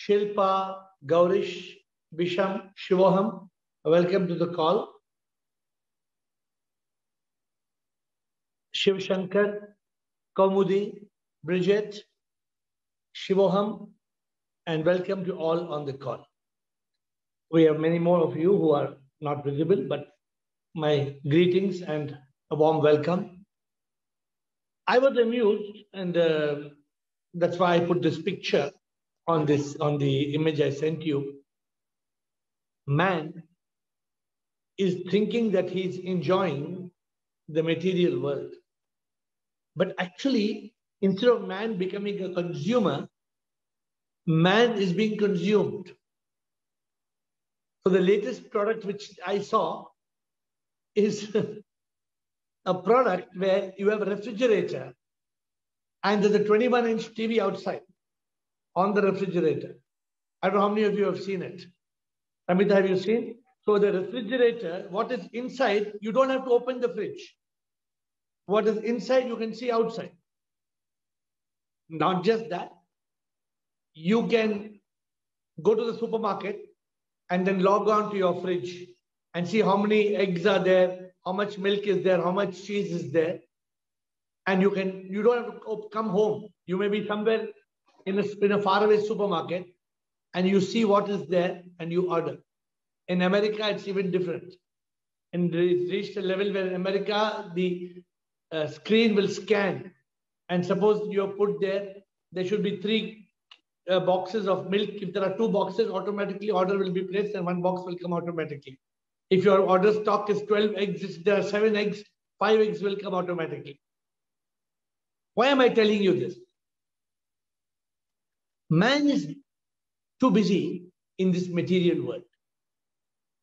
Shilpa, Gaurish, Bisham, Shivoham, welcome to the call. Shiv Shankar, Kaumudi, Bridget, Shivoham, and welcome to all on the call. We have many more of you who are not visible, but my greetings and a warm welcome. I was amused, and that's why I put this picture on the image I sent you. Man is thinking that he's enjoying the material world. But actually, instead of man becoming a consumer, man is being consumed. So the latest product which I saw is a product where you have a refrigerator and there's a 21-inch TV outside on the refrigerator. I don't know how many of you have seen it. Amita, have you seen? So the refrigerator, what is inside, you don't have to open the fridge. What is inside, you can see outside. Not just that, you can go to the supermarket and then log on to your fridge and see how many eggs are there, how much milk is there, how much cheese is there. And you don't have to come home. You may be somewhere in a faraway supermarket and you see what is there and you order. In America, it's even different. And it's reached a level where in America, the screen will scan. And suppose you're put there should be 3 boxes of milk. If there are 2 boxes, automatically order will be placed and 1 box will come automatically. If your order stock is 12 eggs, if there are 7 eggs, 5 eggs will come automatically. Why am I telling you this? Man is too busy in this material world.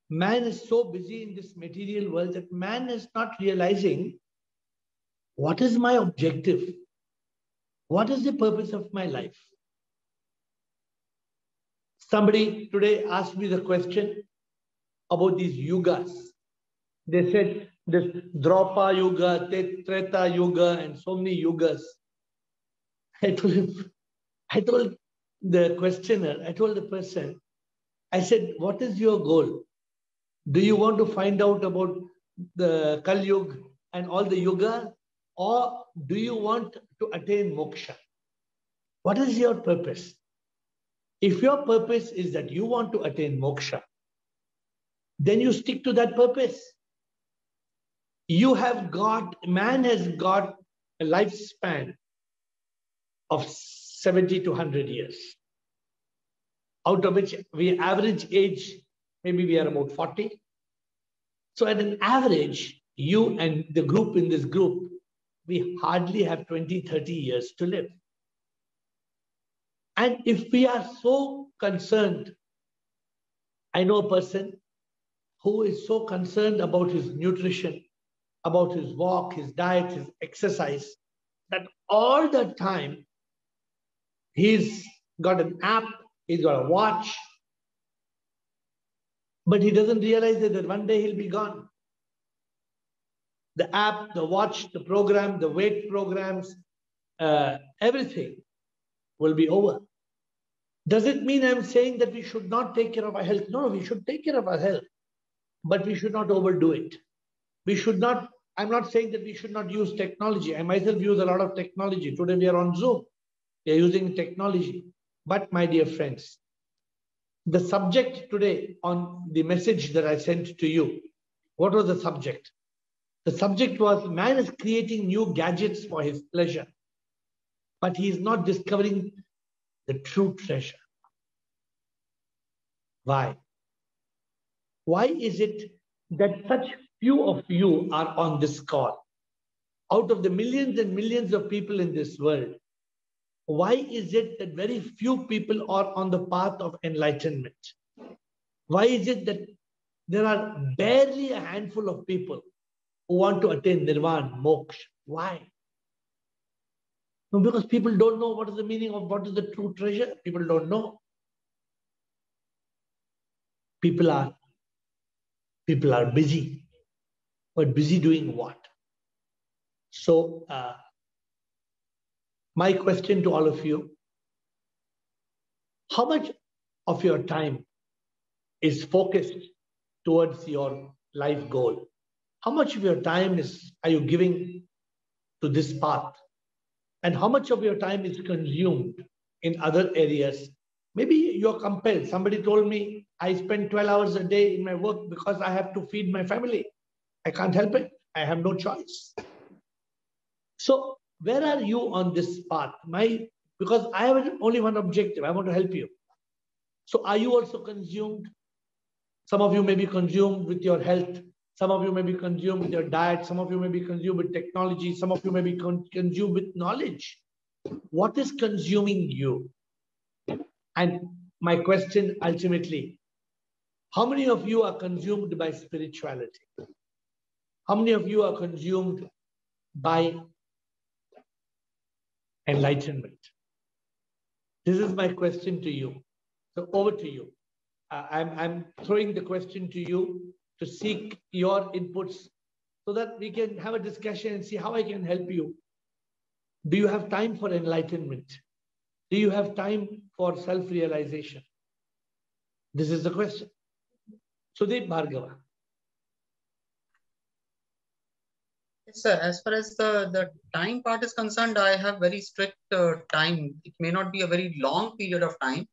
Man is so busy in this material world that man is not realizing what is my objective? What is the purpose of my life? Somebody today asked me the question about these yugas. They said this Draupa Yuga, Treta Yuga, and so many yugas. I told the questioner, I told the person, I said, what is your goal? Do you want to find out about the Kali Yuga and all the yuga, or do you want to attain moksha? What is your purpose? If your purpose is that you want to attain moksha, then you stick to that purpose. Man has got a lifespan of 70 to 100 years, out of which we average age, maybe we are about 40. So at an average, you and the group in this group, we hardly have 20, 30 years to live. And if we are so concerned, I know a person who is so concerned about his nutrition, about his walk, his diet, his exercise, that all the time he's got an app, he's got a watch, but he doesn't realize that one day he'll be gone. The app, the watch, the program, the weight programs, everything will be over. Does it mean I'm saying that we should not take care of our health? No, we should take care of our health, but we should not overdo it. We should not, I'm not saying that we should not use technology. I myself use a lot of technology. Today we are on Zoom. We are using technology. But my dear friends, the subject today on the message that I sent to you, what was the subject? The subject was man is creating new gadgets for his pleasure, but he is not discovering the true treasure. Why? Why is it that such few of you are on this call? Out of the millions and millions of people in this world, why is it that very few people are on the path of enlightenment? Why is it that there are barely a handful of people who want to attain nirvana, moksha? Why? No, because people don't know what is the meaning of what is the true treasure. People don't know. People are busy. But busy doing what? So, my question to all of you, how much of your time is focused towards your life goal? How much of your time are you giving to this path? And how much of your time is consumed in other areas? Maybe you're compelled. Somebody told me I spend 12 hours a day in my work because I have to feed my family. I can't help it. I have no choice. So where are you on this path? Because I have only one objective. I want to help you. So are you also consumed? Some of you may be consumed with your health. Some of you may be consumed with your diet. Some of you may be consumed with technology. Some of you may be consumed with knowledge. What is consuming you? And my question ultimately, how many of you are consumed by spirituality? How many of you are consumed by enlightenment? This is my question to you. So over to you. I'm throwing the question to you to seek your inputs so that we can have a discussion and see how I can help you. Do you have time for enlightenment? Do you have time for self-realization? This is the question. Sudeep Bhargava. Yes, sir. As far as the time part is concerned, I have very strict time. It may not be a very long period of time,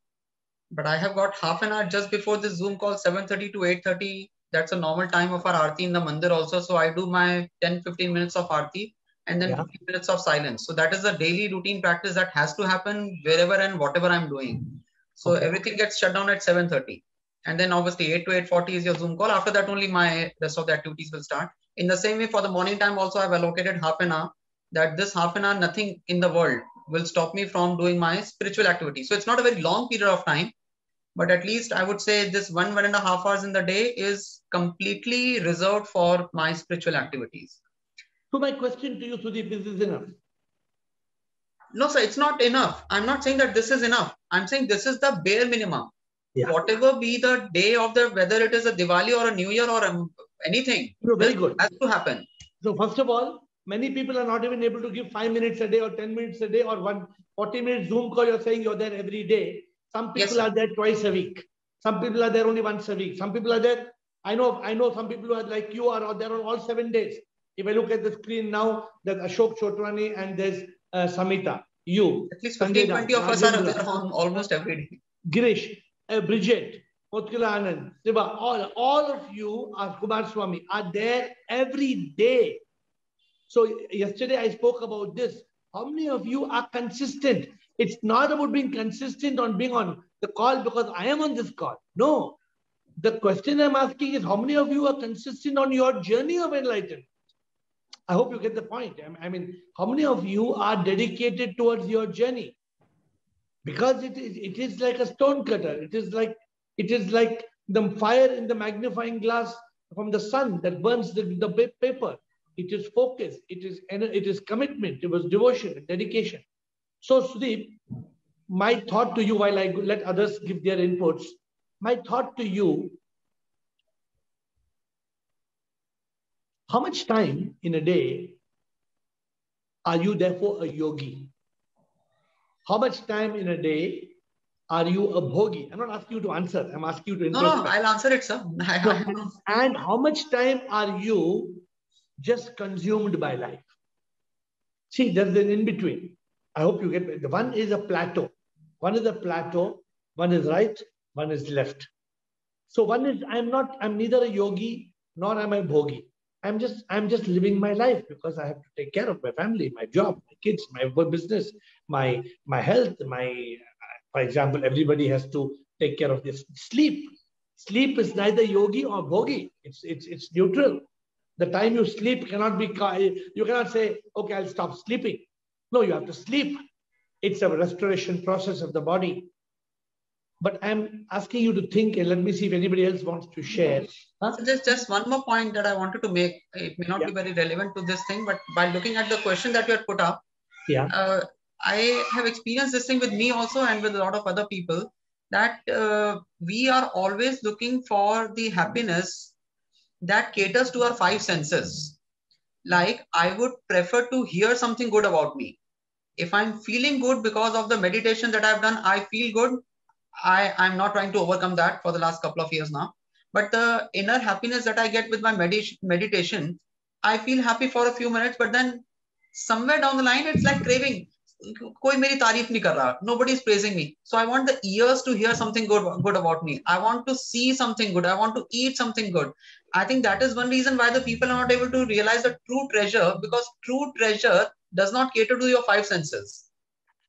but I have got half an hour just before this Zoom call, 7:30 to 8:30. That's a normal time of our Aarti in the Mandir also. So I do my 10-15 minutes of Aarti and then 15 minutes of silence. So that is a daily routine practice that has to happen wherever and whatever I'm doing. So everything gets shut down at 7:30. And then obviously 8 to 8:40 is your Zoom call. After that, only my rest of the activities will start. In the same way, for the morning time also, I've allocated half an hour. That this half an hour, nothing in the world will stop me from doing my spiritual activity. So it's not a very long period of time, but at least I would say this 1.5 hours in the day is completely reserved for my spiritual activities. So my question to you, Sudeep, is this enough? No, sir, it's not enough. I'm not saying that this is enough. I'm saying this is the bare minimum. Yeah. Whatever be the day of the, whether it is a Diwali or a New Year or anything, so very good. Has to happen. So first of all, many people are not even able to give 5 minutes a day or 10 minutes a day or 40-minute Zoom call. You're saying you're there every day. Some people are there twice a week. Some people are there only once a week. Some people are there. I know some people who are like you are there on all 7 days. If I look at the screen now, there's Ashok Chotwani and there's Samita. You. At least 15-20 of us are there on almost every day. Girish, Bridget, Motkila Anand, Siva, all of you are Kumar Swami are there every day. So yesterday I spoke about this. How many of you are consistent? It's not about being consistent on being on the call because I am on this call. No. The question I'm asking is how many of you are consistent on your journey of enlightenment? I hope you get the point. I mean, how many of you are dedicated towards your journey? Because it is like a stone cutter. It is like the fire in the magnifying glass from the sun that burns the paper. It is focus. It is commitment. It was devotion and dedication. So Sudeep, my thought to you while I let others give their inputs, my thought to you, how much time in a day are you therefore a yogi? How much time in a day are you a bhogi? I'm not asking you to answer. I'm asking you to introspect. No, I'll answer it, sir. And how much time are you just consumed by life? See, there's an in-between. I hope you get it. One is a plateau. One is a plateau. One is right. One is left. So one is, I'm neither a yogi nor am I bhogi. I'm just living my life because I have to take care of my family, my job, my kids, my business, my health, for example, everybody has to take care of this. Sleep. Sleep is neither yogi or bhogi. It's neutral. The time you sleep cannot be, you cannot say, okay, I'll stop sleeping. No, you have to sleep. It's a restoration process of the body. But I'm asking you to think, and let me see if anybody else wants to share. Huh? So there's just one more point that I wanted to make. It may not be very relevant to this thing, but by looking at the question that you had put up, I have experienced this thing with me also and with a lot of other people, that we are always looking for the happiness that caters to our 5 senses. Like, I would prefer to hear something good about me. If I'm feeling good because of the meditation that I've done, I feel good. I'm not trying to overcome that for the last couple of years now. But the inner happiness that I get with my meditation, I feel happy for a few minutes, but then somewhere down the line, it's like craving. कोई मेरी तारीफ नहीं कर रहा. Nobody is praising me. So I want the ears to hear something good about me. I want to see something good. I want to eat something good. I think that is one reason why the people are not able to realize the true treasure, because true treasure does not cater to your five senses.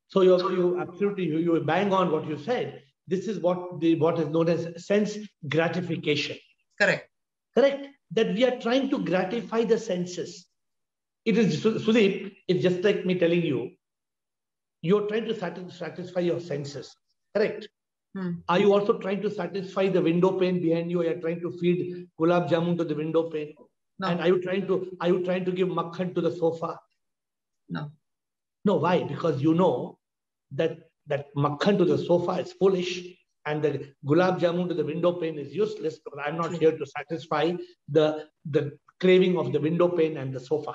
So you absolutely you bang on what you said. This is what is known as sense gratification. Correct. Correct. That we are trying to gratify the senses. It is, Sudeep, it's just like me telling you, you're trying to satisfy your senses. Correct. Are you also trying to satisfy the window pane behind you? Or you're trying to feed gulab jamun to the window pane? No. And are you trying to give makhan to the sofa? No. No, why? Because you know that makhan to the sofa is foolish and the gulab jamun to the window pane is useless, because I'm not here to satisfy the craving of the window pane and the sofa,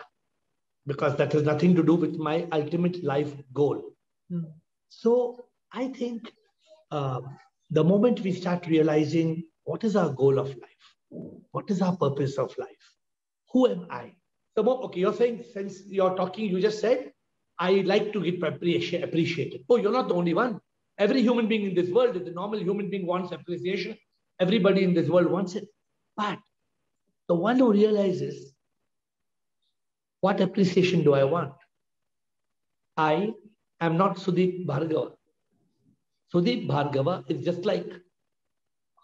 because that has nothing to do with my ultimate life goal. So I think the moment we start realizing what is our goal of life, what is our purpose of life, who am I? Okay, you're saying, since you're talking, you just said, I like to get appreciated. Oh, you're not the only one. Every human being in this world, the normal human being, wants appreciation. Everybody in this world wants it. But the one who realizes, what appreciation do I want? I am not Sudeep Bhargava. Sudeep Bhargava is just like,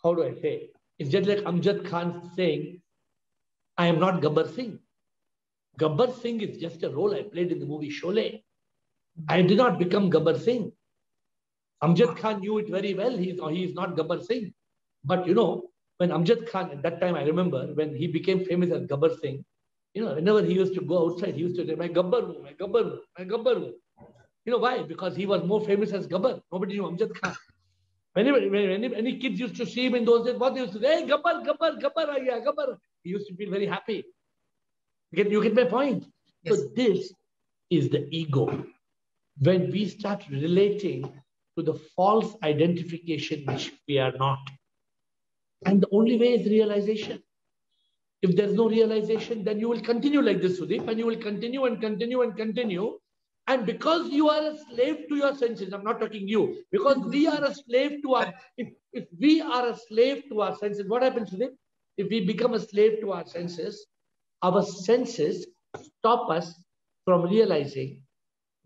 how do I say? It's just like Amjad Khan saying, I am not Gabbar Singh. Gabbar Singh is just a role I played in the movie Sholay. I did not become Gabbar Singh. Amjad Khan knew it very well. He is not Gabbar Singh. But you know, when Amjad Khan, at that time, I remember when he became famous as Gabbar Singh, you know, whenever he used to go outside, he used to say, my Gabbar, my Gabbar, my Gabbar. You know why? Because he was more famous as Gabbar. Nobody knew Amjad Khan. When any kids used to see him in those days, what they used to say, hey, Gabbar, Gabbar, Gabbar, Gabbar. He used to feel very happy. You get my point? Yes. So this is the ego. When we start relating to the false identification which we are not. And the only way is realization. If there's no realization, then you will continue like this, Sudeep, and you will continue and continue and continue. And because you are a slave to your senses, I'm not talking you, because we are a slave to our, if we are a slave to our senses, what happens, Sudeep? If we become a slave to our senses stop us from realizing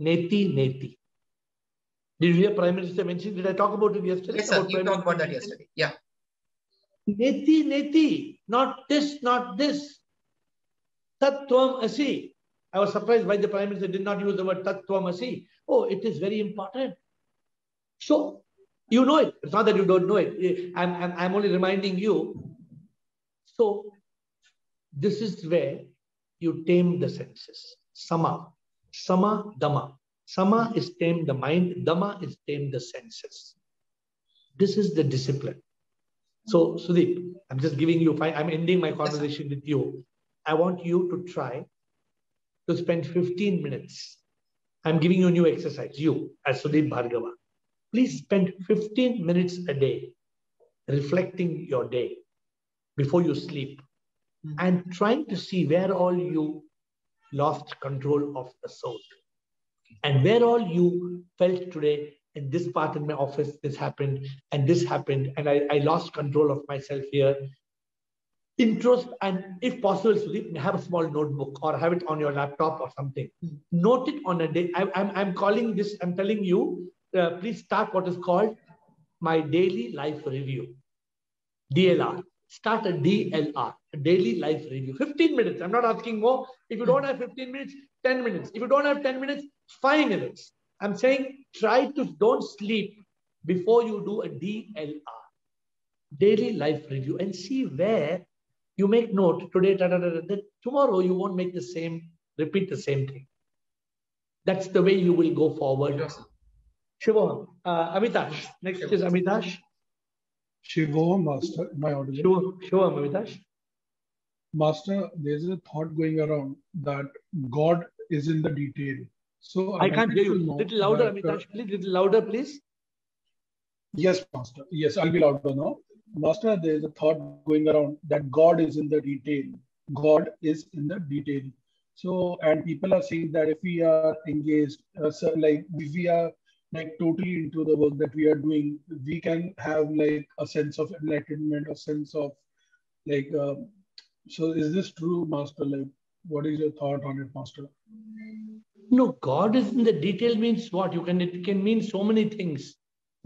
neti neti. Did you hear Prime Minister mention? Did I talk about it yesterday? Yes, sir. You talked about that yesterday. Yeah. Neti neti. Not this, not this. Tattvam asi. I was surprised why the Prime Minister did not use the word Tattvam asi. Oh, it is very important. So, you know it. It's not that you don't know it. I'm only reminding you. So, this is where you tame the senses. Sama, Dhamma. Sama is tame the mind. Dhamma is tame the senses. This is the discipline. So, Sudeep, I'm just giving you, I'm ending my conversation with you. I want you to try to spend 15 minutes. I'm giving you a new exercise, you as Sudeep Bhargava. Please spend 15 minutes a day reflecting your day before you sleep and trying to see where all you lost control of the soul and where all you felt today, in this part in my office, this happened and I lost control of myself here. Introspect, and if possible, Sudeep, have a small notebook or have it on your laptop or something. Note it on a day. I'm calling this, I'm telling you, please start what is called my daily life review. DLR. Start a DLR, a daily life review. 15 minutes. I'm not asking more. If you don't have 15 minutes, 10 minutes. If you don't have 10 minutes, 5 minutes. I'm saying don't sleep before you do a DLR, daily life review, and see where you make note today, that tomorrow you won't repeat the same thing. That's the way you will go forward. Yes. Shivoham, Amitash. Next is Amitash. Shivoham, Master. Am I audible? Shivoham, Amitash. Master, there's a thought going around that God is in the detail. So I can't hear you. Little louder, Amitash. Please, little louder, please. Yes, Master. Yes, I'll be louder now. Master, there is a thought going around that God is in the detail. God is in the detail. So, and people are saying that if we are engaged, so like if we are like totally into the work that we are doing, we can have like a sense of enlightenment, a sense of like. So, is this true, Master? Like, what is your thought on it, Master? No, God is in the detail means what? It can mean so many things.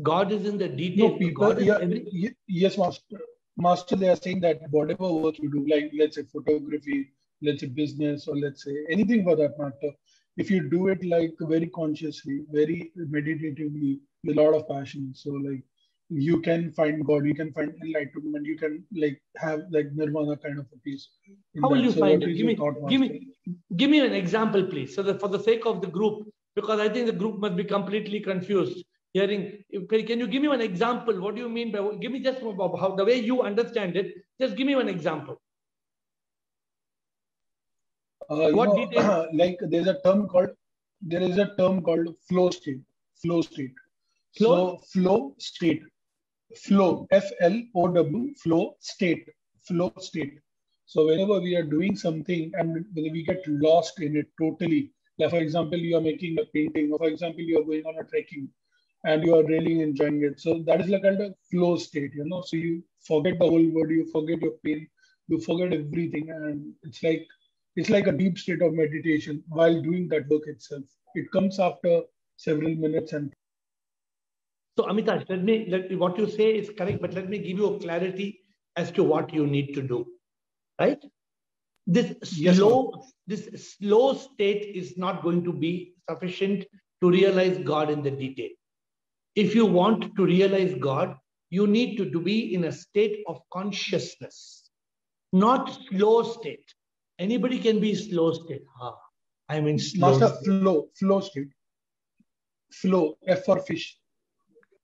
God is in the detail. No, people, God is yeah, every. yes, Master. Master, they are saying that whatever work you do, like let's say photography, let's say business, or let's say anything for that matter, if you do it like very consciously, very meditatively, with a lot of passion, so like you can find God, you can find enlightenment, you can like have like nirvana kind of a peace in How will that. you So, find what it? is your thought, Master? Give me an example, please. So that for the sake of the group, because I think the group must be completely confused. Hearing, can you give me an example? What do you mean by? Give me just how the way you understand it. Just give me an example. What detail? Like there is a term called flow state. Flow state. Close? So flow state. Flow, FLOW, flow state, flow state. So whenever we are doing something and we get lost in it totally, like for example, you are making a painting, or for example, you are going on a trekking and you are really enjoying it. So that is like kind of flow state, you know. So you forget the whole world, you forget your pain, you forget everything, and it's like a deep state of meditation while doing that work itself. It comes after several minutes and So Amitash, what you say is correct, but let me give you a clarity as to what you need to do. Right? This yes, slow state is not going to be sufficient to realize God in the detail. If you want to realize God, you need to be in a state of consciousness, not slow state. Anybody can be slow state. I'm in slow Master, state. flow state. Flow, F for fish.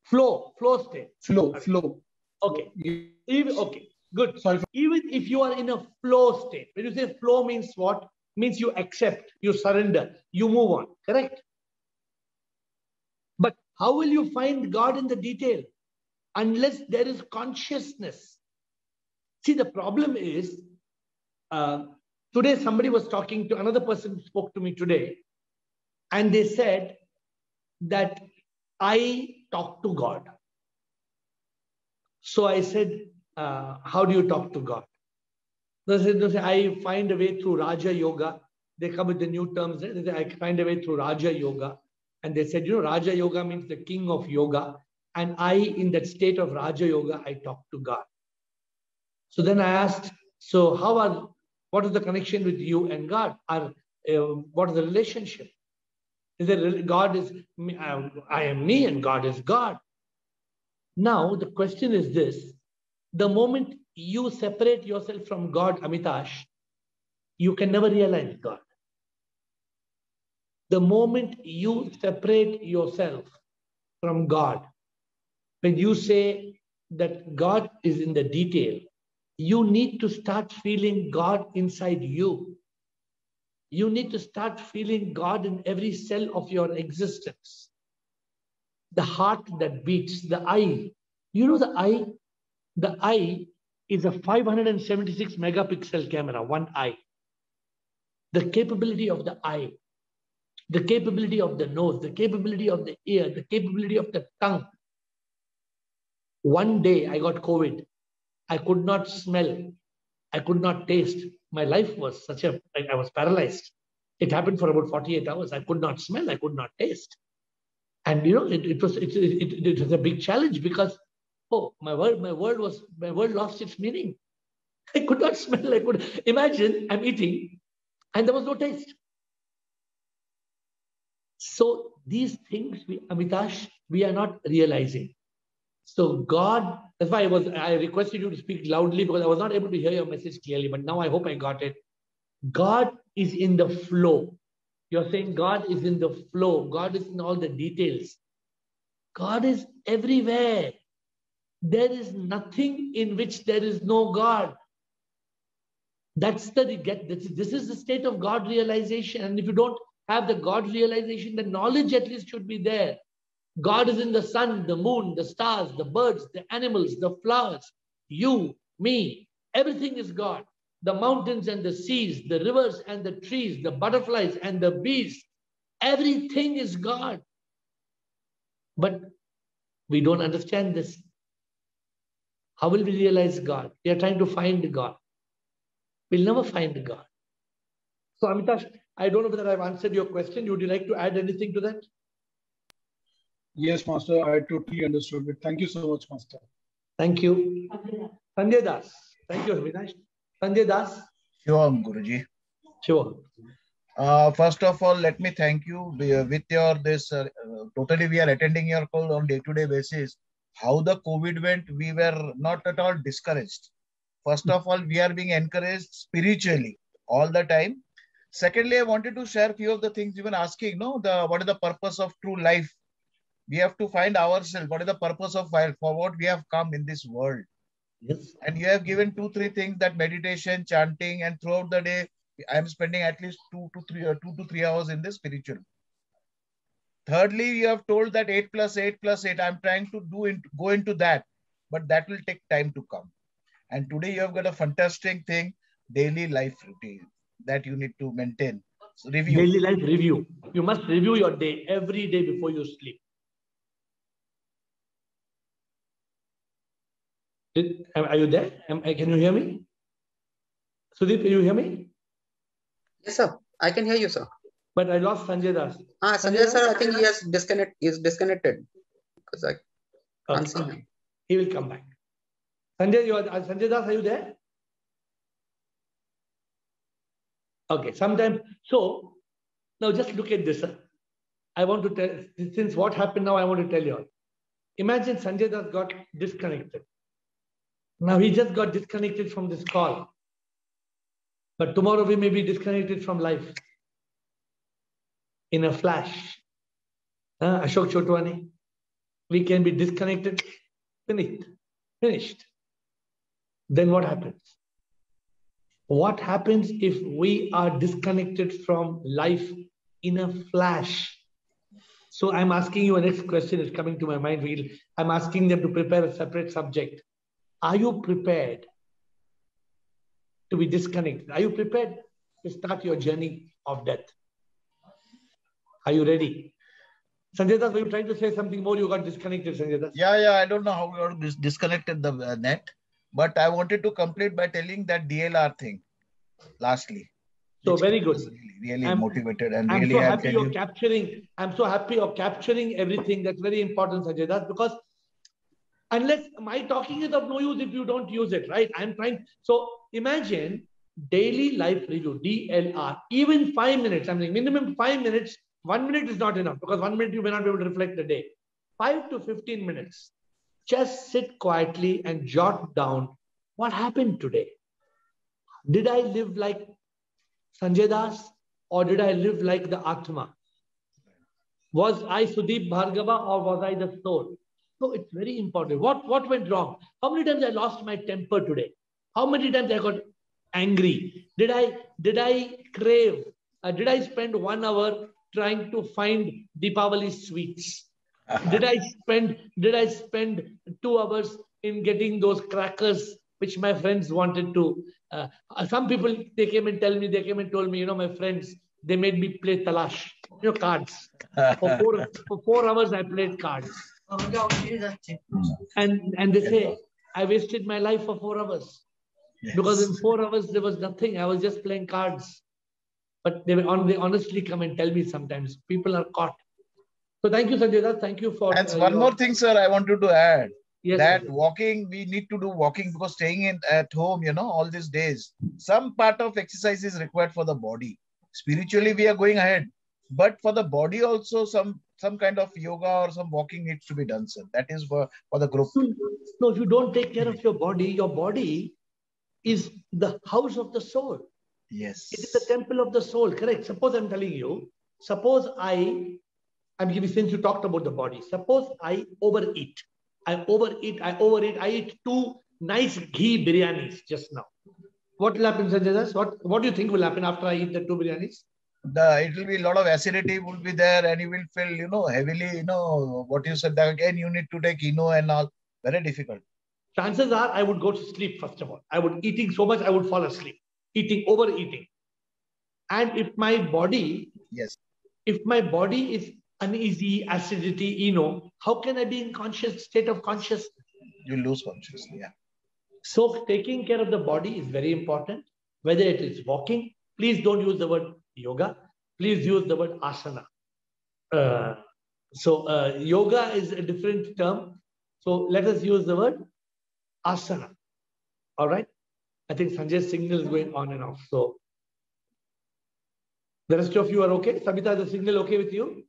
Flow state. Flow. Okay. Okay, good. Sorry. Even if you are in a flow state, when you say flow means what? Means you accept, you surrender, you move on, correct? But how will you find God in the detail? Unless there is consciousness. See, the problem is, today somebody was talking to another person who spoke to me today, and they said that I talk to God. So I said, how do you talk to God? They said, I find a way through Raja Yoga. They come with the new terms. They say, I find a way through Raja Yoga. And they said, Raja Yoga means the king of yoga. And in that state of Raja Yoga, I talk to God. So then I asked, so what is the connection with you and God? What is the relationship? Is it God is me, I am me and God is God? Now the question is this: the moment you separate yourself from God, Amitash, you can never realize God. The moment you separate yourself from God, when you say that God is in the detail, you need to start feeling God inside you. You need to start feeling God in every cell of your existence. The heart that beats, the eye. You know the eye? The eye is a 576 megapixel camera, one eye. The capability of the eye, the capability of the nose, the capability of the ear, the capability of the tongue. One day I got COVID. I could not smell. I could not taste. My life was I was paralyzed. It happened for about 48 hours. I could not smell. I could not taste. And it was a big challenge because, my world lost its meaning. I could not smell. I could imagine I'm eating and there was no taste. So these things, Amitash, we are not realizing. So God, that's why I requested you to speak loudly because I was not able to hear your message clearly, but now I hope I got it. God is in the flow. You're saying God is in the flow. God is in all the details. God is everywhere. There is nothing in which there is no God. This is the state of God realization. And if you don't have the God realization, the knowledge at least should be there. God is in the sun, the moon, the stars, the birds, the animals, the flowers, you, me, everything is God. The mountains and the seas, the rivers and the trees, the butterflies and the bees, everything is God. But we don't understand this. How will we realize God? We are trying to find God. We'll never find God. So Amitash, I don't know whether I've answered your question. Would you like to add anything to that? Yes, Master, I totally understood it. Thank you so much, Master. Thank you. Sanjay Das. Thank you, Avinash. Sanjay Das. Sure, Guruji. Sure. First of all, let me thank you with your totally we are attending your call on day-to-day basis. How the COVID went, we were not at all discouraged. First of all, we are being encouraged spiritually all the time. Secondly, I wanted to share a few of the things you were asking, what is the purpose of true life? We have to find ourselves. What is the purpose of life? For what we have come in this world? Yes. And you have given 2-3 things, that meditation, chanting, and throughout the day, I am spending at least 2 to 3 hours in the spiritual. Thirdly, you have told that 8 plus 8 plus 8. I'm trying to go into that, but that will take time to come. And today you have got a fantastic thing, daily life routine that you need to maintain. So review. Daily life review. You must review your day every day before you sleep. Are you there? Can you hear me? Sudeep, can you hear me? Yes, sir. I can hear you, sir. But I lost Sanjay Das. Sanjay sir, I think he has disconnected because I can't see him. He will come back. Sanjay Das, are you there? Okay, sometime. So now just look at this. I want to tell, since what happened now, I want to tell you all. Imagine Sanjay Das got disconnected. Now he just got disconnected from this call. But tomorrow we may be disconnected from life. In a flash. Ashok Chotwani. We can be disconnected. Finished. Then what happens? What happens if we are disconnected from life in a flash? So I'm asking you, a next question is coming to my mind. I'm asking them to prepare a separate subject. Are you prepared to be disconnected? Are you prepared to start your journey of death? Are you ready? Sanjay Das, were you trying to say something more? You got disconnected, Sanjay Das. Yeah. I don't know how we got disconnected the net, but I wanted to complete by telling that DLR thing. Lastly. So very good. Really motivated and I'm really so happy you're capturing. I'm so happy you're capturing everything. That's very important, Sanjay Das, because unless my talking is of no use if you don't use it, right? I'm trying. So imagine daily life review, DLR, even 5 minutes. I'm saying minimum 5 minutes. 1 minute is not enough because 1 minute you may not be able to reflect the day. 5 to 15 minutes. Just sit quietly and jot down what happened today. Did I live like Sanjay Das or did I live like the Atma? Was I Sudeep Bhargava or was I the soul? So it's very important. What went wrong? How many times I lost my temper today? How many times I got angry? Did I crave? Did I spend 1 hour trying to find Deepavali sweets? Did I spend 2 hours in getting those crackers which my friends wanted to? Some people, they came and told me, my friends, they made me play talash, cards. For 4 hours I played cards. And they say, I wasted my life for 4 hours. Yes. Because in 4 hours, there was nothing. I was just playing cards. But they honestly come and tell me sometimes. People are caught. So thank you, Sanjay Das. Thank you for... And one more thing, sir, I wanted to add. Yes, that sir. Walking, we need to do walking because staying at home, all these days, some part of exercise is required for the body. Spiritually, we are going ahead. But for the body also, some kind of yoga or some walking needs to be done, sir. That is for the group. No, if you don't take care of your body is the house of the soul. Yes. It is the temple of the soul, correct? Suppose I'm telling you, I'm giving, since you talked about the body, suppose I overeat. I eat 2 nice ghee biryanis just now. What will happen, Sanjay Das? What do you think will happen after I eat the 2 biryanis? it will be a lot of acidity will be there, and you will feel, heavily, what you said, that again you need to take Eno and all. Very difficult. Chances are I would go to sleep first of all. I would eating so much I would fall asleep. Overeating. And if my body Yes. If my body is uneasy, acidity, how can I be in state of consciousness? You lose consciousness. Yeah. So taking care of the body is very important. Whether it is walking, please don't use the word yoga. Please use the word asana. Yoga is a different term. So let us use the word asana. All right. I think Sanjay's signal is going on and off. So the rest of you are okay? Sabita, the signal okay with you?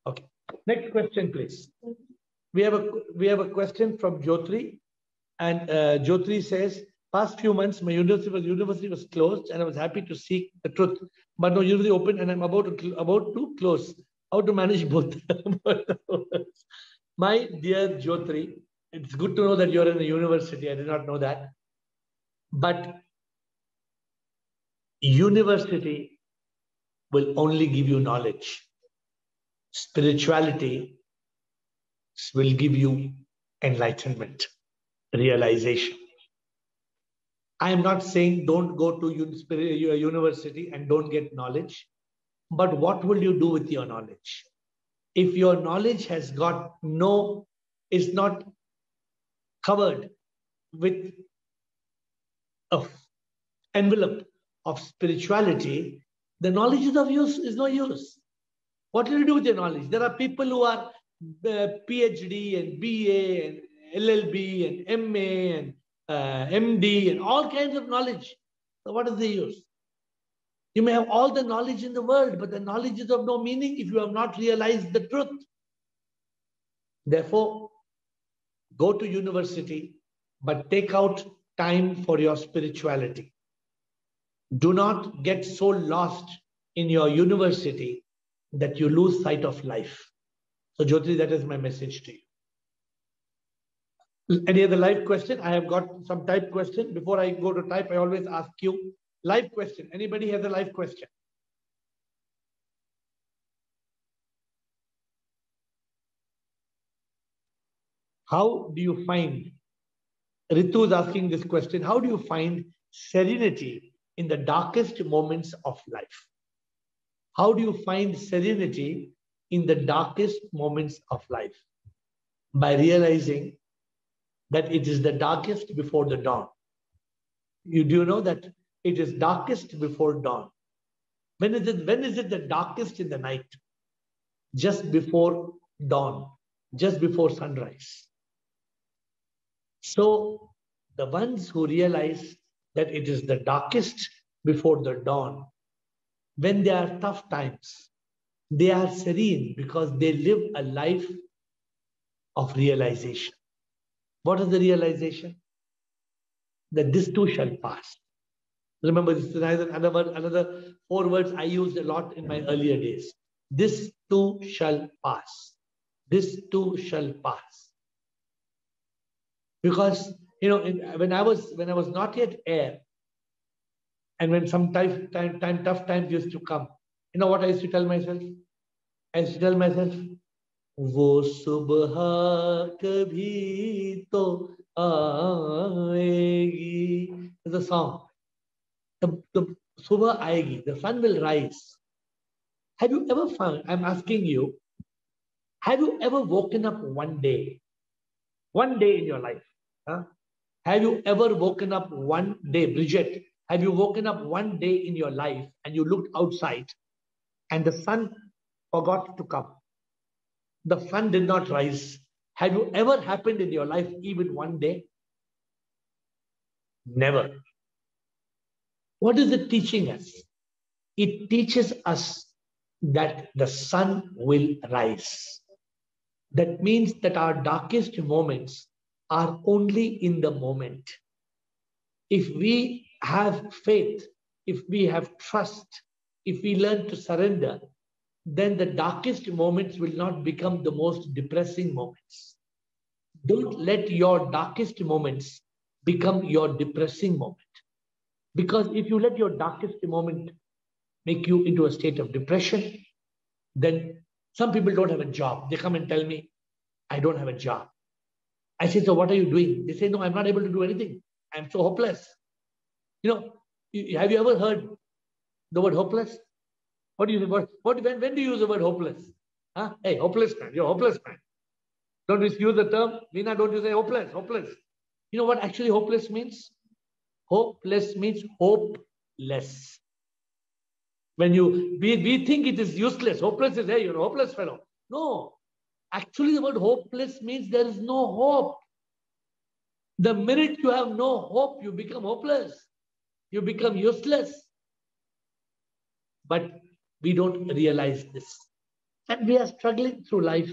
Okay. Next question, please. We have a question from Jyotri. And Jyotri says, past few months, my university was closed and I was happy to seek the truth. But now university opened and I'm about to close. How to manage both? My dear Jyotri, it's good to know that you're in a university. I did not know that. But university will only give you knowledge. Spirituality will give you enlightenment, realization. I am not saying don't go to your university and don't get knowledge, but what will you do with your knowledge? If your knowledge is not covered with an envelope of spirituality, the knowledge is no use. What will you do with your knowledge? There are people who are PhD and BA and LLB and MA and MD and all kinds of knowledge. So what is the use? You may have all the knowledge in the world, but the knowledge is of no meaning if you have not realized the truth. Therefore, go to university, but take out time for your spirituality. Do not get so lost in your university that you lose sight of life. So Jyotri, that is my message to you. Any other live question? I have got some type question. Before I go to type, I always ask you live question. Anybody has a live question? How do you find, Ritu is asking this question, how do you find serenity in the darkest moments of life? How do you find serenity in the darkest moments of life? By realizing that it is the darkest before the dawn. Do you know that it is darkest before dawn? When is it the darkest in the night? Just before dawn, just before sunrise. So the ones who realize that it is the darkest before the dawn, when there are tough times, they are serene because they live a life of realization. What is the realization? That this too shall pass. Remember, this is another 4 words I used a lot in my earlier days. This too shall pass. This too shall pass. Because when I was not yet air, and when some tough times used to come, you know what I used to tell myself? I used to tell myself, "Wo subha kabhi to aayegi." It's a song. The subha aayegi. The sun will rise. Have you ever found? I'm asking you. Have you ever woken up one day in your life? Huh? Have you ever woken up one day, Bridget? Have you woken up one day in your life and you looked outside and the sun forgot to come? The sun did not rise. Have you ever happened in your life even one day? Never. What is it teaching us? It teaches us that the sun will rise. That means that our darkest moments are only in the moment. If we have faith, if we have trust, if we learn to surrender, then the darkest moments will not become the most depressing moments. Don't let your darkest moments become your depressing moment. Because if you let your darkest moment make you into a state of depression. Then some people don't have a job. They come and tell me, I don't have a job. I say, so what are you doing? They say, no, I'm not able to do anything. I'm so hopeless. You know, have you ever heard the word hopeless? What do you when do you use the word hopeless? Huh? Hey, hopeless man, you're a hopeless man. Don't you use the term? Veena, don't you say hopeless, hopeless? You know what actually hopeless means? Hopeless means hopeless. When we think it is useless, hopeless is, hey, you're a hopeless fellow. No, actually the word hopeless means there is no hope. The minute you have no hope, you become hopeless. You become useless. But we don't realize this. And we are struggling through life.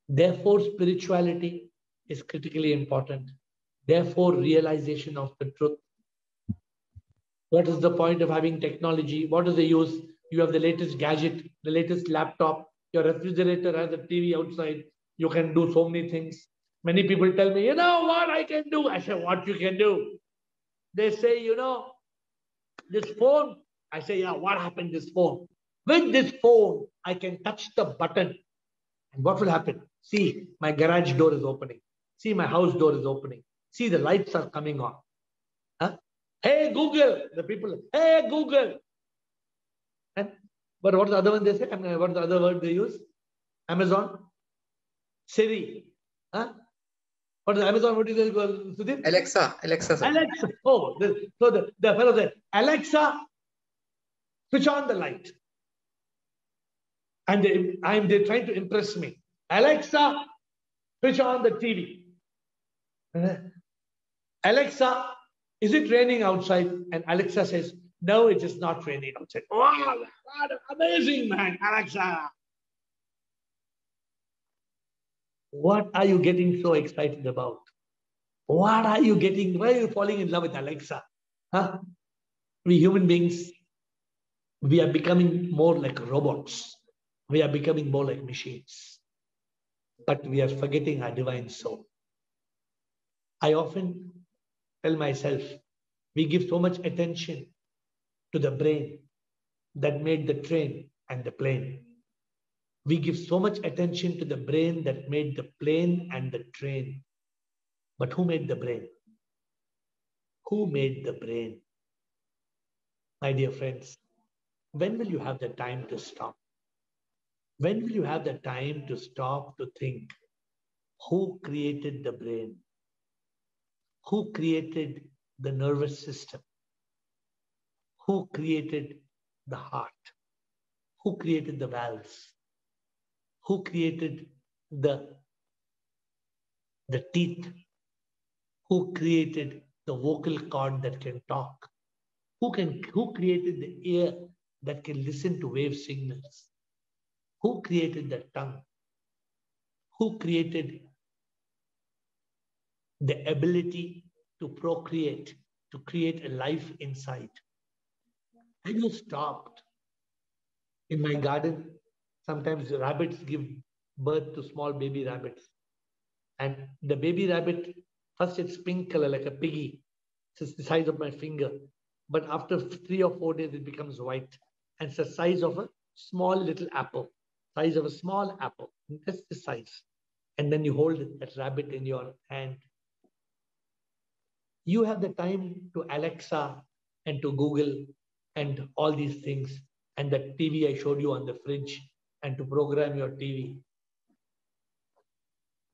Therefore, spirituality is critically important. Therefore, realization of the truth. What is the point of having technology? What is the use? You have the latest gadget, the latest laptop, your refrigerator has a TV outside. You can do so many things. Many people tell me, you know what I can do? I say, what you can do? They say, you know, this phone. I say, yeah, what happened to this phone? With this phone, I can touch the button. And what will happen? See, my garage door is opening. See, my house door is opening. See, the lights are coming on. Huh? Hey, Google. The people, hey, Google. And, but what's the other one they say? What's the other word they use? Amazon? Siri. Huh? What is Amazon? What is it? Sudhir? Alexa. Alexa, sir. Alexa. Oh, so the fellow said, Alexa, switch on the light. And they're trying to impress me. Alexa, switch on the TV. Alexa, is it raining outside? And Alexa says, no, it is not raining outside. Wow, what amazing, man, Alexa. What are you getting so excited about? What are you getting? Why are you falling in love with Alexa? Huh? We human beings, we are becoming more like robots. We are becoming more like machines. But we are forgetting our divine soul. I often tell myself, we give so much attention to the brain that made the train and the plane. We give so much attention to the brain that made the plane and the train. But who made the brain? Who made the brain? My dear friends, when will you have the time to stop? When will you have the time to stop to think, who created the brain? Who created the nervous system? Who created the heart? Who created the valves? Who created the teeth? Who created the vocal cord that can talk? Who created the ear that can listen to wave signals? Who created the tongue? Who created the ability to procreate, to create a life inside? Have you stopped? In my garden, sometimes rabbits give birth to small baby rabbits. And the baby rabbit, first it's pink color like a piggy. It's the size of my finger. But after 3 or 4 days, it becomes white. And it's the size of a small little apple. Size of a small apple. That's the size. And then you hold that rabbit in your hand. You have the time to Alexa and to Google and all these things. And that TV I showed you on the fridge and to program your TV.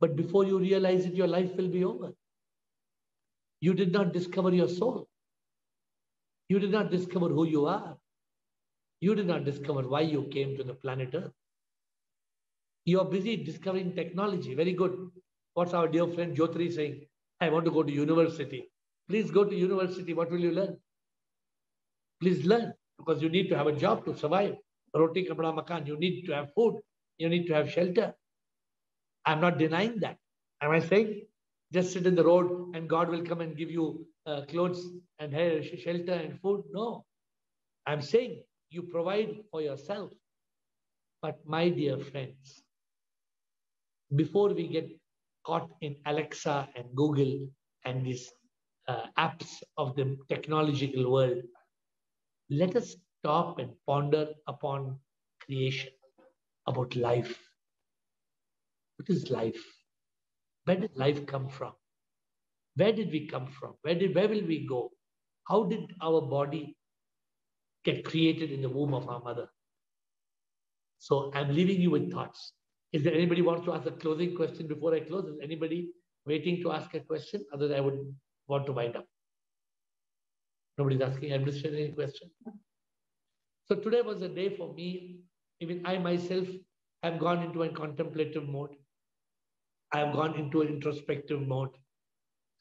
But before you realize it, your life will be over. You did not discover your soul. You did not discover who you are. You did not discover why you came to the planet Earth. You are busy discovering technology. Very good. What's our dear friend Jyotri saying? I want to go to university. Please go to university. What will you learn? Please learn, because you need to have a job to survive. Roti, kapda, makan. You need to have food. You need to have shelter. I'm not denying that. Am I saying just sit in the road and God will come and give you clothes and hair, shelter and food? No. I'm saying you provide for yourself. But my dear friends, before we get caught in Alexa and Google and these apps of the technological world, let us stop and ponder upon creation, about life. What is life? Where did life come from? Where did we come from? Where will we go? How did our body get created in the womb of our mother? So I'm leaving you with thoughts. Is there anybody wants to ask a closing question before I close? Is anybody waiting to ask a question? Otherwise, I would want to wind up. Nobody's asking. I'm just sharing any question. So today was a day for me. Even I myself have gone into a contemplative mode. I have gone into an introspective mode.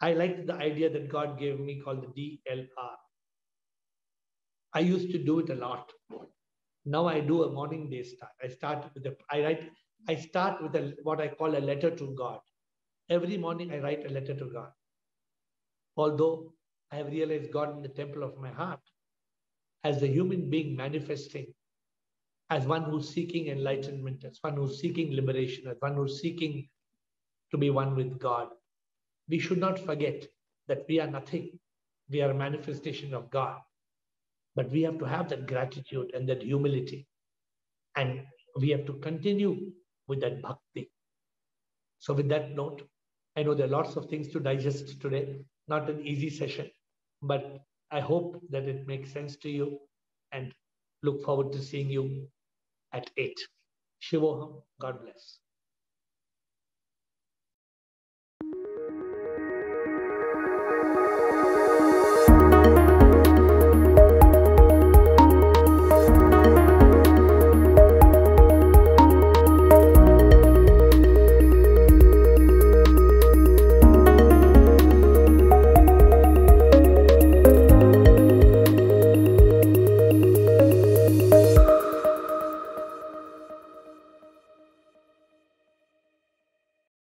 I liked the idea that God gave me called the DLR. I used to do it a lot. Now I do a morning day start. I start with what I call a letter to God. Every morning I write a letter to God. Although I have realized God in the temple of my heart, as a human being manifesting, as one who's seeking enlightenment, as one who's seeking liberation, as one who's seeking to be one with God, we should not forget that we are nothing. We are a manifestation of God. But we have to have that gratitude and that humility. And we have to continue with that bhakti. So with that note, I know there are lots of things to digest today, not an easy session, but I hope that it makes sense to you and look forward to seeing you at 8. Shivoham, God bless.